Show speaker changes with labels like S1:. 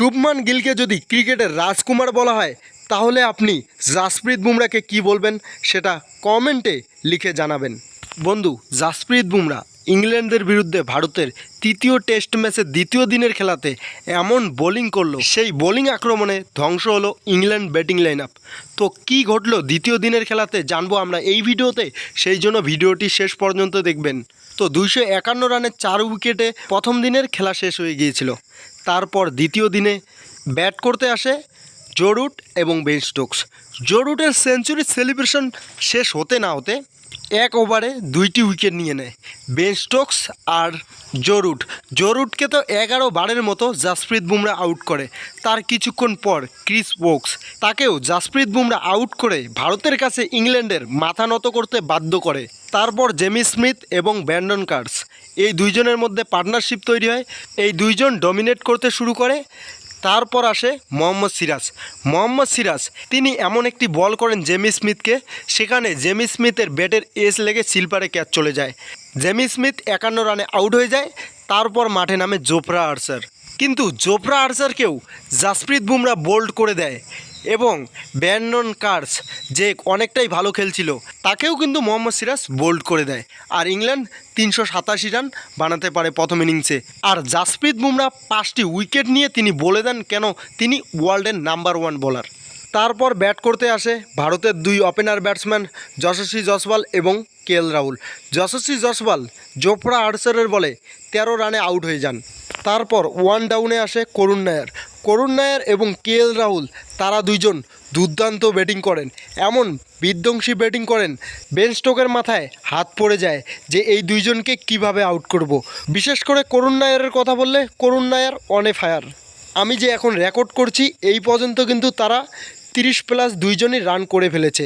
S1: শুভমান গিলকে যদি ক্রিকেটের রাজকুমার বলা হয় তাহলে আপনি জাসপ্রীত বুমরাকে কি বলবেন সেটা কমেন্টে লিখে জানাবেন। বন্ধু, জাসপ্রীত বুমরা ইংল্যান্ডের বিরুদ্ধে ভারতের তৃতীয় টেস্ট ম্যাচের দ্বিতীয় দিনের খেলাতে এমন বোলিং করলো, সেই বোলিং আক্রমণে ধ্বংস হলো ইংল্যান্ড ব্যাটিং লাইন আপ। তো কী ঘটলো দ্বিতীয় দিনের খেলাতে জানবো আমরা এই ভিডিওতে, সেই জন্য ভিডিওটি শেষ পর্যন্ত দেখবেন। তো 251 রানের 4 উইকেটে প্রথম দিনের খেলা শেষ হয়ে গিয়েছিল। তারপর দ্বিতীয় দিনে ব্যাট করতে আসে জো রুট এবং বেন স্টোকস। জো রুটের সেঞ্চুরি সেলিব্রেশন শেষ হতে না হতে এক ওভারে 2টি উইকেট নিয়ে নেয় বেন স্টোকস আর জো রুটকে তো 11 বারের মতো জাসপ্রীত বুমরা আউট করে। তার কিছুক্ষণ পর ক্রিস ওকস, তাকেও জাসপ্রীত বুমরা আউট করে ভারতের কাছে ইংল্যান্ডের মাথা নত করতে বাধ্য করে। তারপর জেমি স্মিথ এবং ব্র্যান্ডন কার্স, এই দুইজনের মধ্যে পার্টনারশিপ তৈরি হয়। এই দুইজন ডমিনেট করতে শুরু করে। তারপর আসে মোহাম্মদ সিরাজ, তিনি এমন একটি বল করেন জেমি স্মিথকে, সেখানে জেমি স্মিথের ব্যাটের এজ লেগে সিলপারে ক্যাচ চলে যায়। জেমি স্মিথ 51 রানে আউট হয়ে যায়। তারপর মাঠে নামে জোফরা আর্চার, কিন্তু জোফরা আর্চারকেও জাসপ্রীত বুমরা বোল্ড করে দেয় এবং ব্র্যান্ডন কার্স, যে অনেকটাই ভালো খেলছিল, তাকেও কিন্তু মোহাম্মদ সিরাজ বোল্ড করে দেয়। আর ইংল্যান্ড 387 রান বানাতে পারে প্রথম ইনিংসে। আর জাসপ্রীত বুমরা 5টি উইকেট নিয়ে তিনি বলে দেন কেন তিনি ওয়ার্ল্ডের নাম্বার 1 বোলার। তারপর ব্যাট করতে আসে ভারতের 2 ওপেনার ব্যাটসম্যান যশস্বী জয়সওয়াল এবং কেএল রাহুল। যশস্বী জয়সওয়াল জোফরা আর্চারের বলে 13 রানে আউট হয়ে যান। তারপর 1 ডাউনে আসে করুণ নায়ার এবং কেএল রাহুল, তারা দুইজন দুর্দান্ত ব্যাটিং করেন, এমন বিধ্বংসী ব্যাটিং করেন বেন স্টোকের মাথায় হাত পড়ে যায় যে এই দুইজনকে কিভাবে আউট করব। বিশেষ করে করুণ নায়ারের কথা বললে করুণ নায়ার অন এ ফায়ার। আমি যে এখন রেকর্ড করছি এই পর্যন্ত কিন্তু তারা 30+ দুইজনই রান করে ফেলেছে।